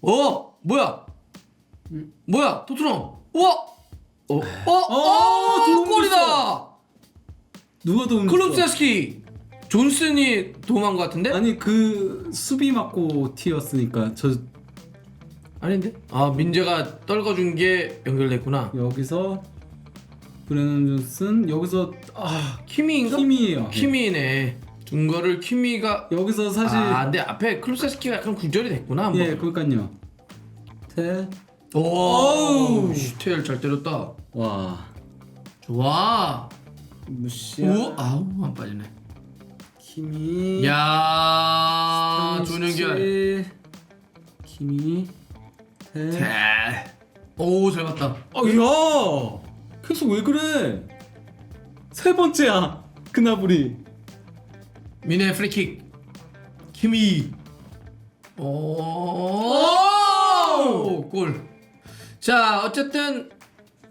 뭐야? 뭐야? 토트넘. 우와! 도움 골이다! 줬어. 누가 도움 줬어? 클롭세스키. 존슨이 도움한 것 같은데? 아니 그 수비 맞고 튀었으니까 저 아닌데? 민재가 떨궈준 게 연결됐구나. 여기서 브레넌 존슨 여기서 키미인가? 키미예요. 키미네. 준 거를 키미가. 여기서 사실 근데 앞에 클롭세스키가 약간 굴절이 됐구나. 한번. 예 그러니까요. 오, 슈테일 잘 때렸다. 와 좋아. 무시야. 안 빠지네. 키미. 야, 조연결. 키미. 오, 잘 봤다. 야 계속 왜 그래? 세 번째야 그나브리. 미네 프리킥. 키미. 오, 골. 자, 어쨌든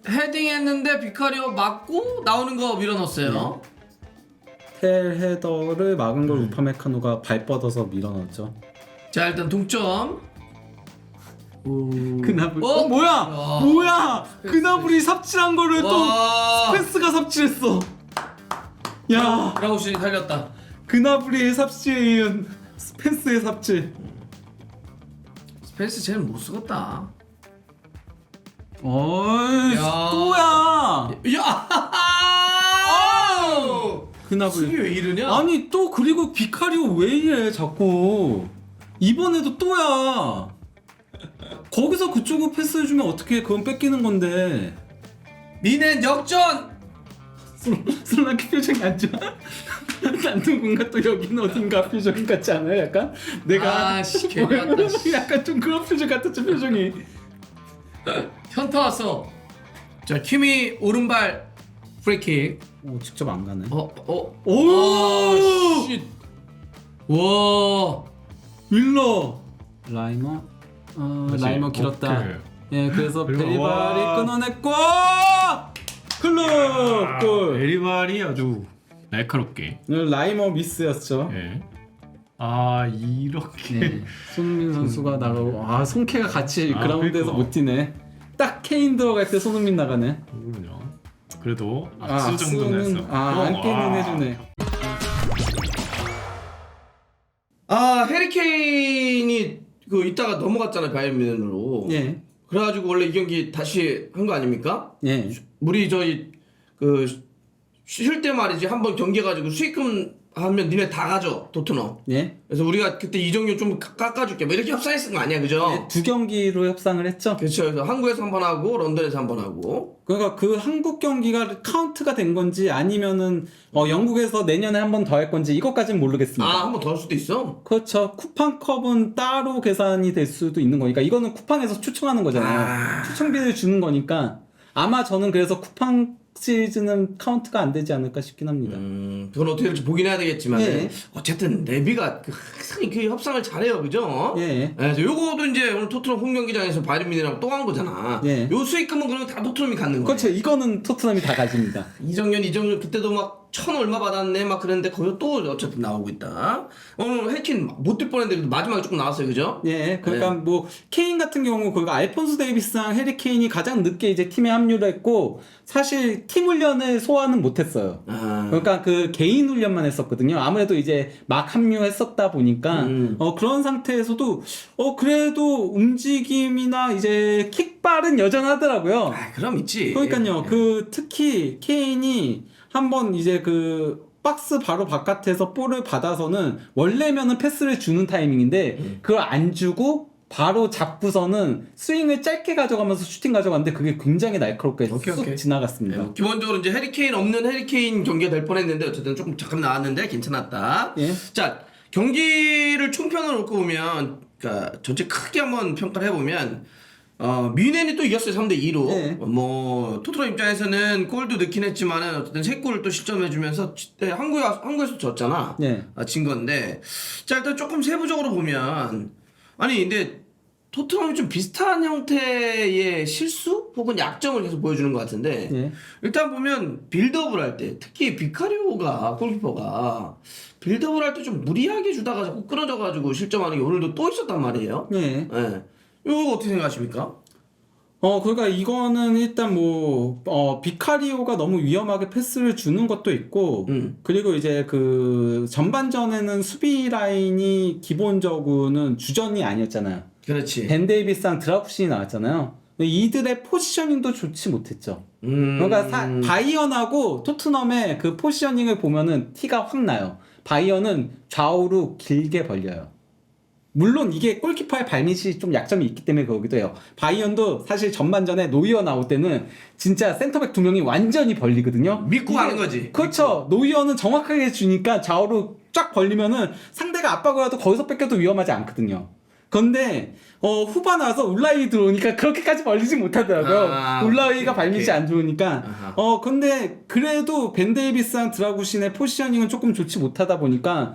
헤딩했는데 비카리오 맞고 나오는 거 밀어넣었어요. 텔 헤더를 막은 걸 우파메카노가 발 뻗어서 밀어넣었죠. 자, 일단 동점. 그나브리. 뭐야? 야. 뭐야? 그나브리 삽질한 거를 또 스페스가 삽질했어. 야, 라우신이 살렸다. 그나브리의 삽질에 이은 스펜스의 삽질. 스페이스 쟤는 못 쓰겠다. 어이, 야. 또야. 야! 그나브리. 수비 왜 이러냐? 아니 또 그리고 비카리오 왜 이래 자꾸. 이번에도 또야. 거기서 그쪽으로 패스해주면 어떻게 그건 뺏기는 건데. 미넨 역전! 슬라키 표정이 안 좋아? 난 누군가 또 여기는 어딘가 표정 같지 않아요? 약간? 내가 괜히 왔다, 씨. 약간 좀 그런 표정 같았죠 표정이. 현타 왔어. 자, 키미 오른발 프리킥. 오 직접 안 가네. 오! 씨. 와. 윌러. 라이머. 라이머 길었다. 오케이. 예, 그래서 그리고 베리발이 와. 끊어냈고 클럽 골. 베리발이 아주 날카롭게. 라이머 미스였죠. 예. 이렇게. 네. 손흥민 선수가 나가고 손케가 같이 아, 그라운드에서 그러니까. 못 뛰네. 딱 케인 들어갈 때 손흥민 나가네. 그렇군요. 그래도 악수 정도는 악수는 했어. 안깨는 해주네. 해리케인이 이따가 넘어갔잖아요, 바이에른 뮌헨으로. 예. 그래가지고 원래 이 경기 다시 한 거 아닙니까? 예. 우리 쉴 때 말이지 한번 경기해가지고 수익금 하면 니네 다 가져 토트넘. 예. 그래서 우리가 그때 이정료 좀 깎아줄게. 뭐 이렇게 협상했은 거 아니야, 그죠? 두 경기로 협상을 했죠. 그렇죠. 그래서 한국에서 한 번 하고 런던에서 한 번 하고. 그러니까 그 한국 경기가 카운트가 된 건지 아니면은 영국에서 내년에 한 번 더 할 건지 이것까지는 모르겠습니다. 한 번 더 할 수도 있어. 그렇죠. 쿠팡컵은 따로 계산이 될 수도 있는 거니까 이거는 쿠팡에서 추첨하는 거잖아요. 추첨비를 주는 거니까 아마 저는 그래서 쿠팡 시리즈는 카운트가 안 되지 않을까 싶긴 합니다. 그건 어떻게 될지 보긴 해야 되겠지만 예. 어쨌든 레비가 항상 그 협상을 잘해요, 그죠? 예. 그래서 요거도 이제 오늘 토트넘 홈 경기장에서 바이에른 뮌헨이랑 또 한 거잖아. 예. 요 수익금은 그러면 다 토트넘이 갖는 거야. 그렇죠. 이거는 토트넘이 다 가집니다. 이정현 그때도 막 1,000 얼마 받았네 막 그랬는데 거기서 또 어쨌든 나오고 있다. 오늘 해킨 못 뛸 뻔했는데 마지막에 조금 나왔어요, 그죠? 예, 그러니까 뭐 케인 같은 경우 그거 알폰소 데이비스랑 해리 케인이 가장 늦게 이제 팀에 합류를 했고 사실 팀 훈련을 소화는 못했어요. 그러니까 그 개인 훈련만 했었거든요. 아무래도 이제 막 합류했었다 보니까 그런 상태에서도 그래도 움직임이나 이제 킥발은 여전하더라고요. 그럼 있지. 그러니까요. 그 특히 케인이 한번 이제 그 박스 바로 바깥에서 볼을 받아서는 원래면은 패스를 주는 타이밍인데 그걸 안 주고 바로 잡고서는 스윙을 짧게 가져가면서 슈팅 가져갔는데 그게 굉장히 날카롭게 쑥 지나갔습니다. 네, 기본적으로 이제 해리케인 없는 해리케인 경기가 될 뻔했는데 어쨌든 조금 잠깐 나왔는데 괜찮았다. 예. 자, 경기를 총평을 놓고 보면 그러니까 전체 크게 한번 평가를 해보면 뮌헨이 또 이겼어요. 3대2로. 네. 뭐 토트넘 입장에서는 골도 넣긴 했지만은 어쨌든 3골을 또 실점해주면서 한국에서 졌잖아. 네. 진 건데 자, 일단 조금 세부적으로 보면 근데 토트넘이 좀 비슷한 형태의 실수 혹은 약점을 계속 보여주는 것 같은데 예. 일단 보면 빌드업을 할 때 특히 비카리오가 골키퍼가 빌드업을 할 때 좀 무리하게 주다가 자꾸 끊어져가지고 실점하는 게 오늘도 또 있었단 말이에요. 예. 예. 이거 어떻게 생각하십니까? 그러니까 이거는 일단 비카리오가 너무 위험하게 패스를 주는 것도 있고, 그리고 이제 그 전반전에는 수비 라인이 기본적으로는 주전이 아니었잖아요. 그렇지. 벤 데이비스랑 드라쿠신이 나왔잖아요. 근데 이들의 포지셔닝도 좋지 못했죠. 그러니까 바이언하고 토트넘의 그 포지셔닝을 보면은 티가 확 나요. 바이언은 좌우로 길게 벌려요. 물론 이게 골키퍼의 발밑이 좀 약점이 있기 때문에 그러기도 해요. 바이언도 사실 전반전에 노이어 나올 때는 진짜 센터백 두 명이 완전히 벌리거든요. 믿고 가는 거지. 그렇죠. 노이어는 정확하게 주니까 좌우로 쫙 벌리면은 상대가 압박을 해도 거기서 뺏겨도 위험하지 않거든요. 그런데 후반 와서 울라이 들어오니까 그렇게까지 벌리지 못하더라고요. 울라이가 발밑이 오케이. 안 좋으니까. 근데 그래도 벤 데이비스랑 드라구신의 포지셔닝은 조금 좋지 못하다 보니까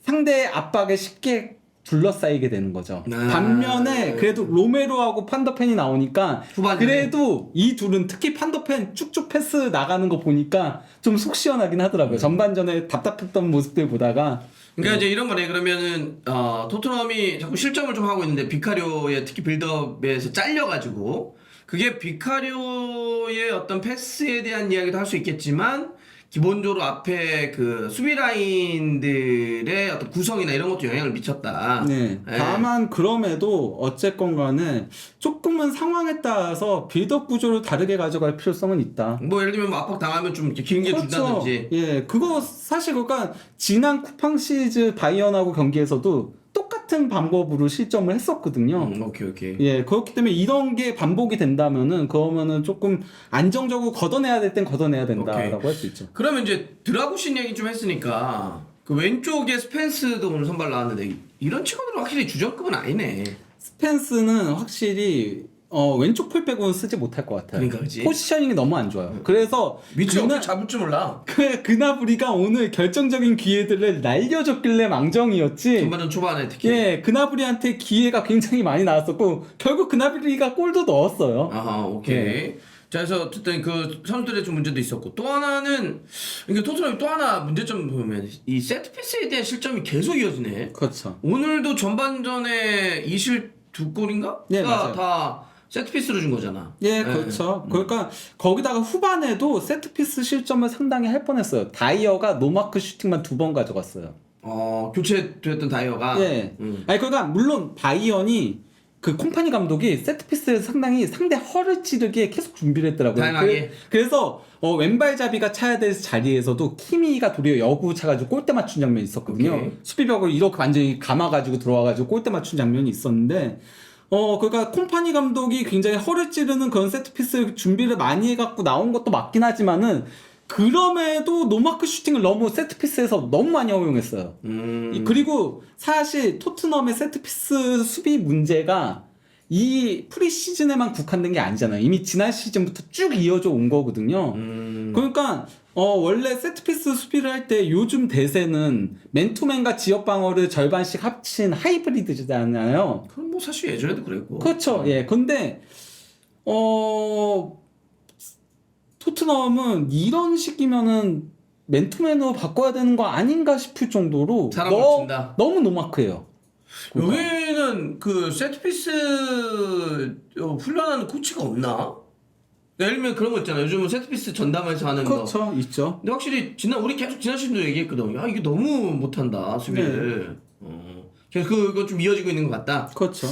상대의 압박에 쉽게 둘러싸이게 되는 거죠. 반면에 그래도 로메로하고 판더펜이 나오니까 후반전에. 그래도 이 둘은 특히 판더펜 쭉쭉 패스 나가는 거 보니까 좀 속 시원하긴 하더라고요. 전반전에 답답했던 모습들 보다가. 그러니까 이제 이런 거네. 그러면은 토트넘이 자꾸 실점을 좀 하고 있는데 비카리오의 특히 빌드업에서 잘려가지고 그게 비카리오의 어떤 패스에 대한 이야기도 할 수 있겠지만 기본적으로 앞에 그 수비 라인들의 어떤 구성이나 이런 것도 영향을 미쳤다. 네. 예. 다만 그럼에도 어쨌건 간에 조금은 상황에 따라서 빌드업 구조를 다르게 가져갈 필요성은 있다. 뭐 예를 들면 뭐 압박 당하면 좀 이렇게 긴 게 준다든지. 예, 그거 사실 그러니까 지난 쿠팡 시리즈 바이언하고 경기에서도 똑같은 방법으로 실점을 했었거든요. 오케이. 예, 그렇기 때문에 이런 게 반복이 된다면은 그러면은 조금 안정적으로 걷어내야 될 땐 걷어내야 된다라고 할 수 있죠. 그러면 이제 드라구신 얘기 좀 했으니까 그 왼쪽에 스펜스도 오늘 선발 나왔는데 이런 친구들은 확실히 주전급은 아니네. 스펜스는 확실히 왼쪽 풀백은 쓰지 못할 것 같아요. 그러니까 그치? 포지셔닝이 너무 안 좋아요. 그래서 위치 어떻게 잡을 줄 몰라. 그나브리가 오늘 결정적인 기회들을 날려줬길래 망정이었지. 전반전 초반에 특히. 예, 그나브리한테 기회가 굉장히 많이 나왔었고 결국 그나브리가 골도 넣었어요. 아하, 오케이. 예. 자, 그래서 어쨌든 그 선수들의 좀 문제도 있었고 또 하나는 이게 토트넘이 또 하나 문제점 보면 이 세트피스에 대한 실점이 계속 이어지네. 그렇죠. 오늘도 전반전에 2골인가? 네, 맞아요. 다 세트피스로 준 거잖아. 예, 그렇죠. 그러니까 거기다가 후반에도 세트피스 실점을 상당히 할 뻔했어요. 다이어가 노마크 슈팅만 2번 가져갔어요. 교체됐던 다이어가. 예. 아니 그러니까 물론 바이언이 그 콤파니 감독이 세트피스에서 상당히 상대 허를 찌르게 계속 준비를 했더라고요. 다양하게. 그래서 왼발잡이가 차야 될 자리에서도 키미가 도리어 여구 차가지고 골대 맞춘 장면이 있었거든요. 오케이. 수비벽을 이렇게 완전히 감아가지고 들어와가지고 골대 맞춘 장면이 있었는데 그러니까 콤파니 감독이 굉장히 허를 찌르는 그런 세트피스 준비를 많이 해갖고 나온 것도 맞긴 하지만은 그럼에도 노마크 슈팅을 너무 세트피스에서 너무 많이 허용했어요. 그리고 사실 토트넘의 세트피스 수비 문제가 이 프리시즌에만 국한된 게 아니잖아요. 이미 지난 시즌부터 쭉 이어져 온 거거든요. 그러니까 원래 세트피스 수비를 할 때 요즘 대세는 맨투맨과 지역 방어를 절반씩 합친 하이브리드잖아요. 그럼 뭐 사실 예전에도 그랬고. 그렇죠. 예. 근데 토트넘은 이런 식이면은 맨투맨으로 바꿔야 되는 거 아닌가 싶을 정도로 사람을 친다. 너무 노마크예요. 여기는 그 세트피스 훈련하는 코치가 없나? 예를 들면 그런 거 있잖아. 요즘은 세트피스 전담해서 하는 거. 그렇죠. 있죠. 근데 확실히 우리 계속 지난 시즌도 얘기했거든. 이게 너무 못한다 수비를. 그래서 그거 좀 이어지고 있는 것 같다. 그렇죠.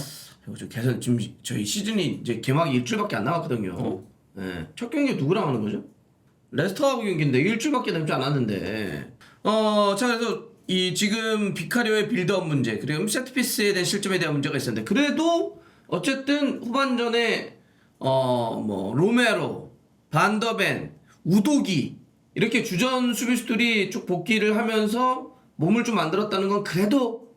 그리고 계속 지금 저희 시즌이 이제 개막이 일주일밖에 안 남았거든요. 네. 첫 경기 누구랑 하는 거죠? 레스터하고 경기인데 일주일밖에 남지 않았는데. 자 그래서 이 지금 비카리오의 빌드업 문제 그리고 세트피스에 대한 실점에 대한 문제가 있었는데 그래도 어쨌든 후반전에 뭐 로메로, 반더벤, 우도기 이렇게 주전 수비수들이 쭉 복귀를 하면서 몸을 좀 만들었다는 건 그래도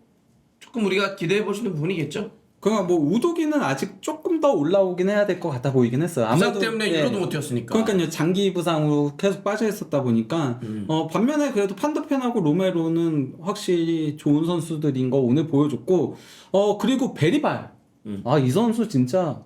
조금 우리가 기대해 볼 수 있는 부분이겠죠. 그러니까 뭐 우도기는 아직 조금 더 올라오긴 해야 될 것 같아 보이긴 했어요. 부상 때문에 유로도 못 뛰었으니까. 그러니까요. 장기 부상으로 계속 빠져 있었다 보니까 반면에 그래도 판더펜하고 로메로는 확실히 좋은 선수들인 거 오늘 보여줬고 그리고 베리발 이 선수 진짜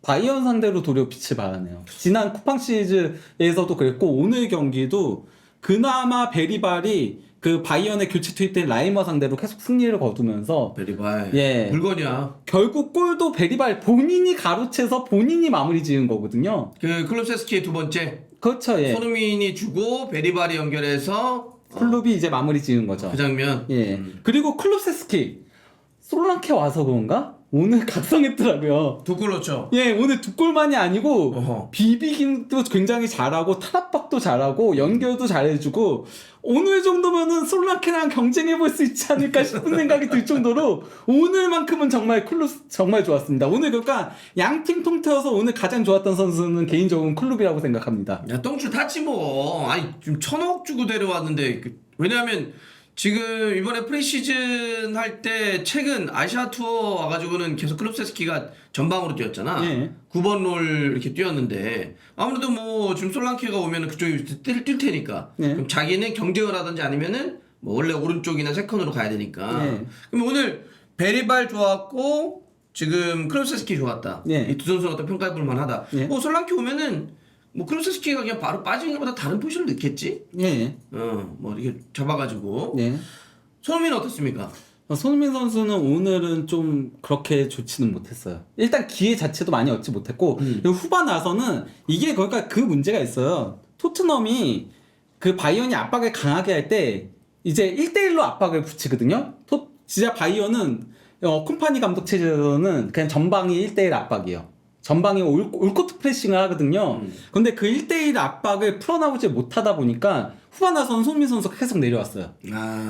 바이언 상대로 도리어 빛을 발하네요. 지난 쿠팡 시리즈에서도 그랬고 오늘 경기도 그나마 베리발이 그 바이언의 교체 투입된 라이머 상대로 계속 승리를 거두면서 베리발 예. 물건이야. 결국 골도 베리발 본인이 가로채서 본인이 마무리 지은 거거든요. 그 클롭세스키의 두 번째 그렇죠. 예. 손흥민이 주고 베리발이 연결해서 클롭이 이제 마무리 지은 거죠. 그 장면. 예. 그리고 클롭세스키 솔랑케 와서 그런가? 오늘 각성했더라고요. 두 골 넣었죠. 예, 오늘 두 골만이 아니고 어허. 비비긴도 굉장히 잘하고 탈압박도 잘하고 연결도 잘해주고 오늘 정도면은 솔랑케랑 경쟁해볼 수 있지 않을까 싶은 생각이 들 정도로 오늘만큼은 정말 클롭 정말 좋았습니다. 오늘 그러니까 양팀 통틀어서 오늘 가장 좋았던 선수는 개인적으로 클롭이라고 생각합니다. 야 똥줄 탔지 뭐. 아니 지금 1,000억 주고 데려왔는데 왜냐하면 지금 이번에 프리시즌 할 때 최근 아시아 투어 와가지고는 계속 클롭세스키가 전방으로 뛰었잖아. 예. 9번 롤 이렇게 뛰었는데 아무래도 뭐 지금 솔랑케가 오면은 그쪽이 뛸 테니까. 예. 그럼 자기는 경쟁을 하든지 아니면은 뭐 원래 오른쪽이나 세컨으로 가야 되니까. 예. 그럼 오늘 베리발 좋았고 지금 클롭세스키 좋았다. 예. 이 두 선수는 어떤 평가해볼 만하다. 예. 솔랑케 오면은 뭐 클롭세스키가 그냥 바로 빠지는 것보다 다른 포지션을 넣겠지? 예. 뭐 이렇게 잡아가지고. 예. 손흥민은 어떻습니까? 손흥민 선수는 오늘은 좀 그렇게 좋지는 못했어요. 일단 기회 자체도 많이 얻지 못했고 그리고 후반 나서는 이게 그러니까 그 문제가 있어요. 토트넘이 그 바이언이 압박을 강하게 할 때 이제 1대1로 압박을 붙이거든요. 진짜 바이언은 콤파니 감독 체제에서는 그냥 전방이 1대1 압박이에요. 전방에 올코트 프레싱을 하거든요. 근데 그 1대1 압박을 풀어나오지 못하다 보니까 후반 나서는 손흥민 선수가 계속 내려왔어요.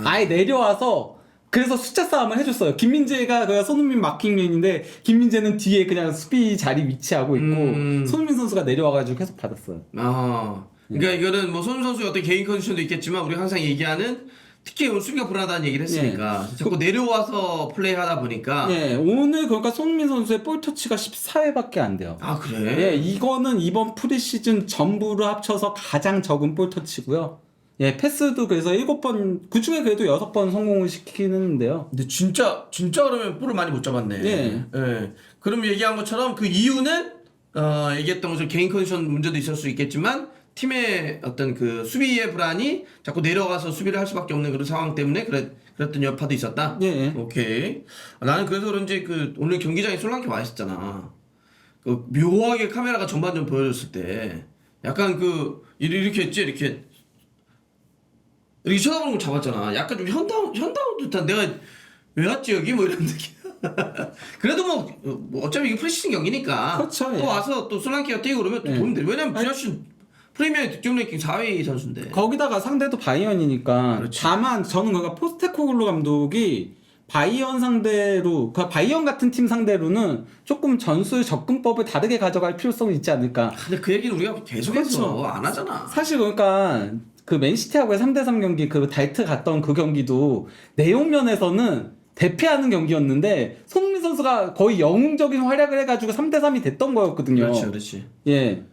아예 내려와서 그래서 숫자 싸움을 해줬어요. 김민재가 그 손흥민 마킹맨인데 김민재는 뒤에 그냥 수비 자리 위치하고 있고 손흥민 선수가 내려와가지고 계속 받았어요. 그러니까 이거는 뭐 손흥민 선수의 어떤 개인 컨디션도 있겠지만 우리가 항상 얘기하는 특히 오늘 수비가 불안하다는 얘기를 했으니까 자꾸 내려와서 플레이하다 보니까 예, 오늘 그러니까 손흥민 선수의 볼 터치가 14회밖에 안 돼요. 아 그래? 예, 이거는 이번 프리시즌 전부를 합쳐서 가장 적은 볼 터치고요. 예, 패스도 그래서 7번, 그 중에 그래도 6번 성공을 시키는데요. 근데 진짜 그러면 볼을 많이 못 잡았네. 예. 그럼 얘기한 것처럼 그 이유는 얘기했던 것처럼 개인 컨디션 문제도 있을 수 있겠지만 팀의 어떤 그 수비의 불안이 자꾸 내려가서 수비를 할 수밖에 없는 그런 상황 때문에 그랬던 여파도 있었다. 예. 오케이. 나는 그래서 그런지 그 오늘 경기장에 솔랑케 와 있었잖아. 그 묘하게 카메라가 전반전 보여줬을 때 약간 그 이렇게 했지 이렇게 쳐다보는 걸 잡았잖아. 약간 좀 현다운 듯한 내가 왜 왔지 여기 뭐 이런 느낌. 그래도 뭐 어차피 이게 프리시즌 경기니까 그렇죠, 또 예. 와서 또 솔랑케가 뛰고 그러면 또 도움이 돼. 왜냐면 부자신 프리미어 득점 랭킹 4위 선수인데. 거기다가 상대도 바이언이니까. 그렇지. 다만 저는 그러니까 포스테코글루 감독이 바이언 상대로, 그러니까 바이언 같은 팀 상대로는 조금 전술 접근법을 다르게 가져갈 필요성이 있지 않을까. 근데 그 얘기는 우리가 계속해서 그렇죠. 안 하잖아. 사실 그러니까 그 맨시티하고의 3대3 경기 그 달트 갔던 그 경기도 내용 면에서는 대패하는 경기였는데 손흥민 선수가 거의 영웅적인 활약을 해가지고 3대3이 됐던 거였거든요. 그렇지. 예.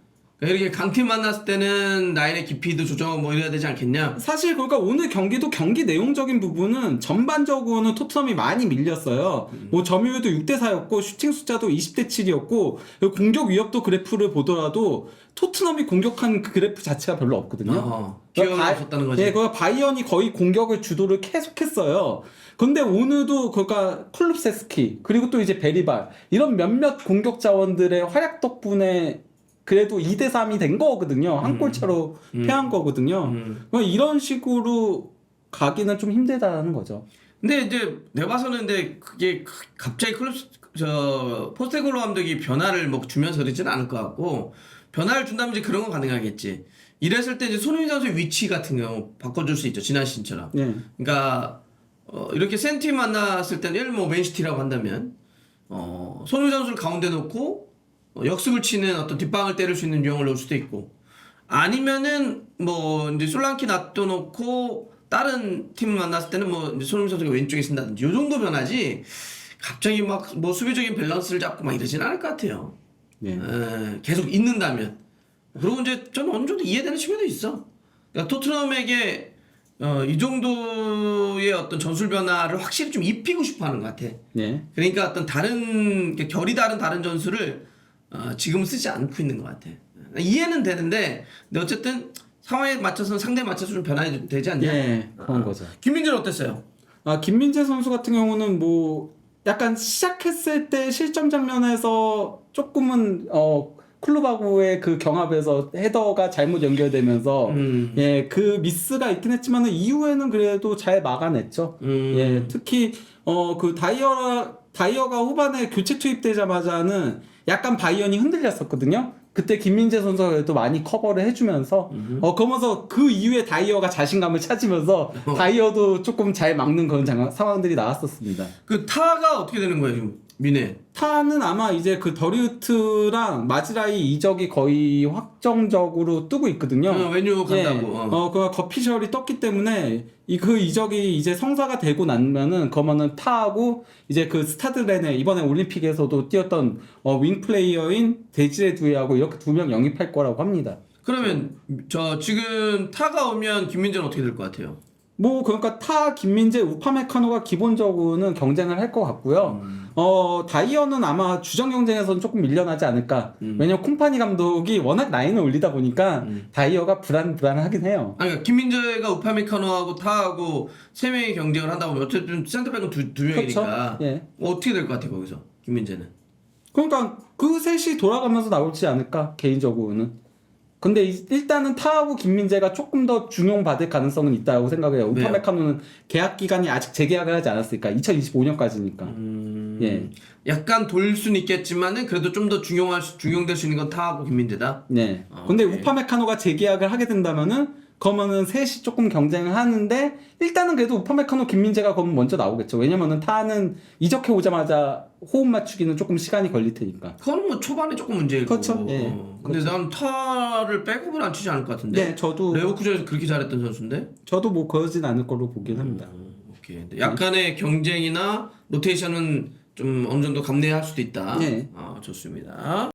이렇게 강팀 만났을 때는 라인의 깊이도 조정 뭐 이래야 되지 않겠냐? 사실 그러니까 오늘 경기도 경기 내용적인 부분은 전반적으로는 토트넘이 많이 밀렸어요. 뭐 점유율도 6대4였고 슈팅 숫자도 20대7이었고 공격 위협도 그래프를 보더라도 토트넘이 공격한 그 그래프 자체가 별로 없거든요. 기회가 없었다는 거지. 예, 그 바이언이 거의 공격을 주도를 계속했어요. 근데 오늘도 그러니까 쿨룹세스키 그리고 또 이제 베리발 이런 몇몇 공격 자원들의 활약 덕분에 그래도 2대3이 된 거거든요. 한 골차로 패한 거거든요. 이런 식으로 가기는 좀 힘들다는 거죠. 근데 이제 내가 봐서는 근데 그게 갑자기 포스테코글루 감독이 변화를 뭐 주면서 그러지는 않을 것 같고 변화를 준다면 이제 그런 건 가능하겠지. 이랬을 때 이제 손흥민 선수의 위치 같은 경우 바꿔줄 수 있죠. 지난 시즌처럼. 예. 그러니까 이렇게 센팀 만났을 때는 예를 뭐 맨시티라고 한다면 손흥민 선수를 가운데 놓고 역습을 치는 어떤 뒷방을 때릴 수 있는 유형을 넣을 수도 있고 아니면은 뭐 이제 솔랑키 놔둬놓고 다른 팀 만났을 때는 뭐 이제 손흥민 선수가 왼쪽에 쓴다든지 요 정도 변하지 갑자기 막 뭐 수비적인 밸런스를 잡고 막 이러진 않을 것 같아요. 예. 계속 있는다면 그리고 이제 저는 어느 정도 이해되는 측면도 있어. 그러니까 토트넘에게 이 정도의 어떤 전술 변화를 확실히 좀 입히고 싶어하는 것 같아. 예. 그러니까 어떤 다른 결이 다른 전술을 지금 쓰지 않고 있는 것 같아. 이해는 되는데, 근데 어쨌든 상황에 맞춰서 상대에 맞춰서 좀 변화가 되지 않냐? 예, 그런 거죠. 김민재는 어땠어요? 김민재 선수 같은 경우는 뭐 약간 시작했을 때 실점 장면에서 조금은 클루바구의 그 경합에서 헤더가 잘못 연결되면서 예, 그 미스가 있긴 했지만은 이후에는 그래도 잘 막아냈죠. 예, 특히 그 다이어가 후반에 교체 투입되자마자는 약간 바이언이 흔들렸었거든요. 그때 김민재 선수가 그래도 많이 커버를 해주면서 그러면서 그 이후에 다이어가 자신감을 찾으면서 다이어도 조금 잘 막는 그런 상황들이 나왔었습니다. 그 타가 어떻게 되는 거예요 지금 미네? 타는 아마 이제 그 더리우트랑 마즈라이 이적이 거의 확정적으로 뜨고 있거든요. 왼쪽 간다고. 예. 그 거피셜이 떴기 때문에 그 이적이 이제 성사가 되고 나면은 그러면은 타하고 이제 그 스타드렌에 이번에 올림픽에서도 뛰었던 윙 플레이어인 데지레 두에하고 이렇게 두 명 영입할 거라고 합니다. 그러면 저 지금 타가 오면 김민재는 어떻게 될 것 같아요? 뭐 그러니까 타, 김민재, 우파메카노가 기본적으로는 경쟁을 할 것 같고요. 다이어는 아마 주전 경쟁에서는 조금 밀려나지 않을까. 왜냐면 콤파니 감독이 워낙 라인을 올리다 보니까 다이어가 불안하긴 해요. 아니 그러니까 김민재가 우파메카노하고 타하고 세 명이 경쟁을 한다 보면 어쨌든 센터백은 두 명이니까 그렇죠? 예. 어떻게 될 것 같아요 거기서 김민재는? 그러니까 그 셋이 돌아가면서 나오지 않을까 개인적으로는. 근데 일단은 타하고 김민재가 조금 더 중용받을 가능성은 있다고 생각해요. 왜요? 우파메카노는 계약 기간이 아직 재계약을 하지 않았으니까 2025년까지니까. 예. 약간 돌 수는 있겠지만은 그래도 좀 더 중용될 수 있는 건 타하고 김민재다. 네. 근데 오케이. 우파메카노가 재계약을 하게 된다면은 그러면은 셋이 조금 경쟁을 하는데 일단은 그래도 우파메카노 김민재가 그러면 먼저 나오겠죠. 왜냐면은 타는 이적해 오자마자 호흡 맞추기는 조금 시간이 걸릴 테니까. 그거는 뭐 초반에 조금 문제일 그렇죠. 거고. 예. 근데 난 타를 백업을 안 치지 않을 것 같은데. 네, 저도 레버쿠젠에서 그렇게 잘했던 선수인데. 뭐 그러진 않을 걸로 보긴 합니다. 오케이. 근데 약간의 경쟁이나 로테이션은 좀 어느 정도 감내할 수도 있다. 네. 좋습니다.